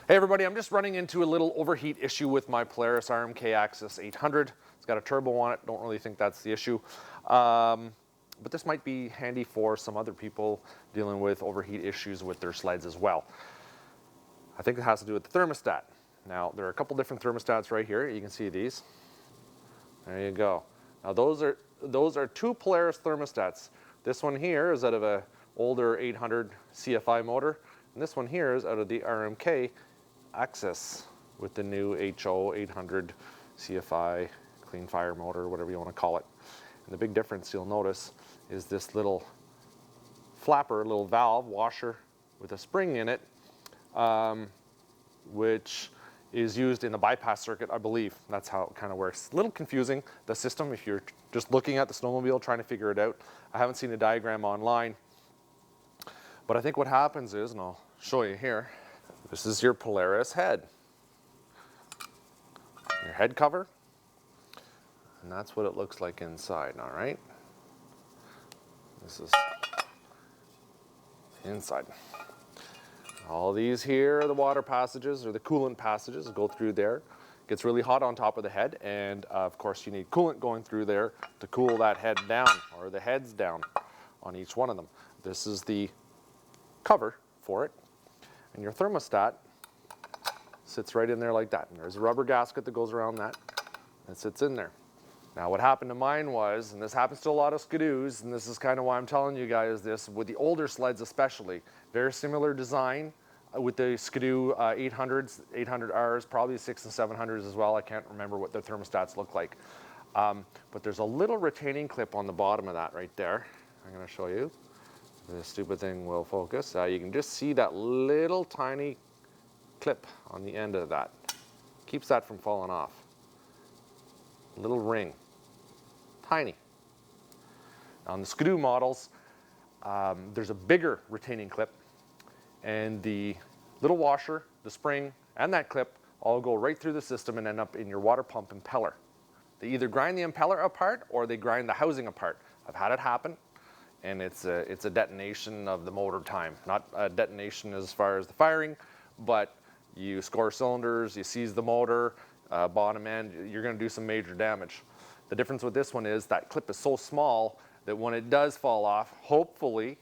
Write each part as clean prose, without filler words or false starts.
Hey everybody, I'm just running into a little overheat issue with my Polaris RMK Axis 800. It's got a turbo on it, don't really think that's the issue. But this might be handy for some other people dealing with overheat issues with their sleds as well. I think it has to do with the thermostat. Now, there are a couple different thermostats right here. You can see these. There you go. Now those are two Polaris thermostats. This one here is out of an older 800 CFI motor, and this one here is out of the RMK Axis with the new HO 800 CFI clean fire motor, whatever you want to call it. And the big difference you'll notice is this little flapper, little valve washer with a spring in it, which is used in the bypass circuit, I believe. That's how it kind of works. A little confusing, the system, if you're just looking at the snowmobile trying to figure it out. I haven't seen a diagram online. But I think what happens is, and I'll show you here, this is your Polaris head. Your head cover. And that's what it looks like inside, all right? This is inside. All these here are the water passages or the coolant passages that go through there. It gets really hot on top of the head, and of course you need coolant going through there to cool that head down, or the heads down on each one of them. This is the cover for it, and your thermostat sits right in there like that. And there's a rubber gasket that goes around that and sits in there. Now what happened to mine was, and this happens to a lot of Ski-Doos, and this is kind of why I'm telling you guys this, with the older sleds especially, very similar design with the Ski-Doo 800s, 800Rs, probably 6 and 700s as well. I can't remember what their thermostats look like. But there's a little retaining clip on the bottom of that right there. I'm going to show you. This stupid thing will focus. You can just see that little tiny clip on the end of that. Keeps that from falling off. Little ring. Tiny. On the Ski-Doo models, there's a bigger retaining clip, and the little washer, the spring, and that clip all go right through the system and end up in your water pump impeller. They either grind the impeller apart or they grind the housing apart. I've had it happen, and it's a detonation of the motor time. Not a detonation as far as the firing, but you score cylinders, you seize the motor, bottom end, you're going to do some major damage. The difference with this one is that clip is so small that when it does fall off, hopefully,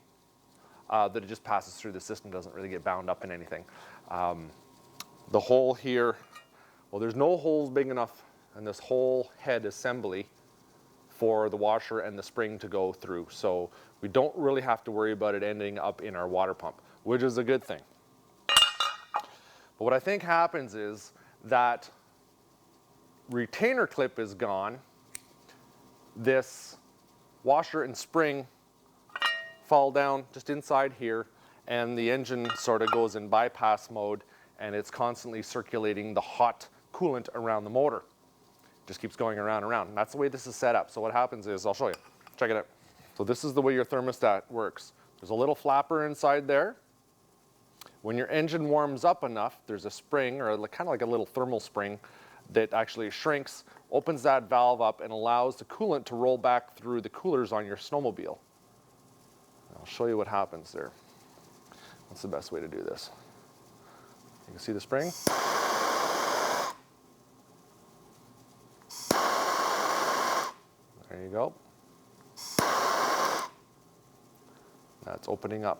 that it just passes through the system, doesn't really get bound up in anything. The hole here, well, there's no holes big enough in this whole head assembly for the washer and the spring to go through. So we don't really have to worry about it ending up in our water pump, which is a good thing. But what I think happens is that retainer clip is gone. This washer and spring fall down just inside here, and the engine sort of goes in bypass mode, and it's constantly circulating the hot coolant around the motor. Just keeps going around and around. And that's the way this is set up. So what happens is, I'll show you. Check it out. So this is the way your thermostat works. There's a little flapper inside there. When your engine warms up enough, there's a spring, or kind of like a little thermal spring, that actually shrinks, opens that valve up, and allows the coolant to roll back through the coolers on your snowmobile. I'll show you what happens there. What's the best way to do this? You can see the spring. There you go. That's opening up.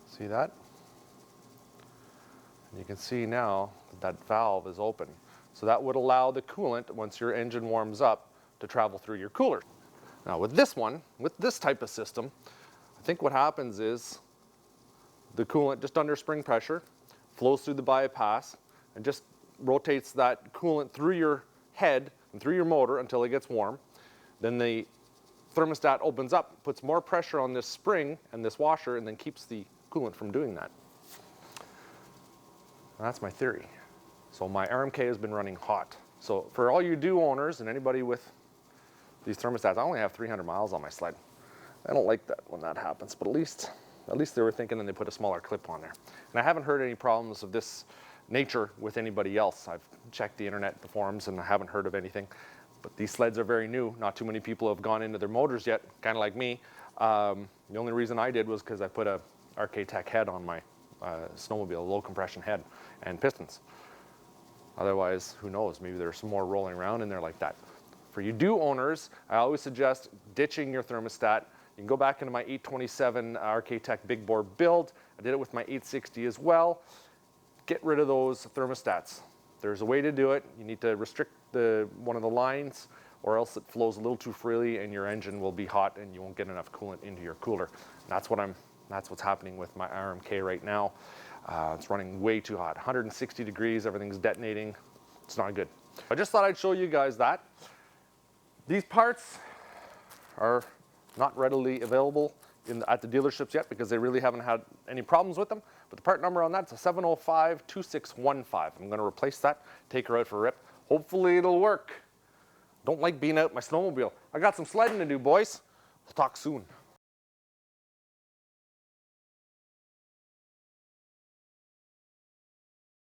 See that? And you can see now that valve is open. So that would allow the coolant, once your engine warms up, to travel through your cooler. Now with this one, with this type of system, I think what happens is the coolant just under spring pressure flows through the bypass and just rotates that coolant through your head and through your motor until it gets warm. Then the thermostat opens up, puts more pressure on this spring and this washer, and then keeps the coolant from doing that. That's my theory. So my RMK has been running hot. So for all you Doo owners and anybody with these thermostats, I only have 300 miles on my sled. I don't like that when that happens, but at least they were thinking and they put a smaller clip on there. And I haven't heard any problems of this nature with anybody else. I've checked the internet, the forums, and I haven't heard of anything. But these sleds are very new. Not too many people have gone into their motors yet, kind of like me. The only reason I did was because I put a RK Tech head on my snowmobile, low compression head and pistons. Otherwise, who knows, maybe there's some more rolling around in there like that. For you do owners, I always suggest ditching your thermostat. You can go back into my 827 RK Tech big bore build. I did it with my 860 as well. Get rid of those thermostats. There's a way to do it. You need to restrict one of the lines, or else it flows a little too freely and your engine will be hot and you won't get enough coolant into your cooler. That's what's happening with my RMK right now. It's running way too hot, 160 degrees, everything's detonating. It's not good. I just thought I'd show you guys that. These parts are not readily available at the dealerships yet because they really haven't had any problems with them. But the part number on that's a 705-2615. I'm gonna replace that, take her out for a rip. Hopefully it'll work. Don't like being out my snowmobile. I got some sledding to do, boys. We'll talk soon.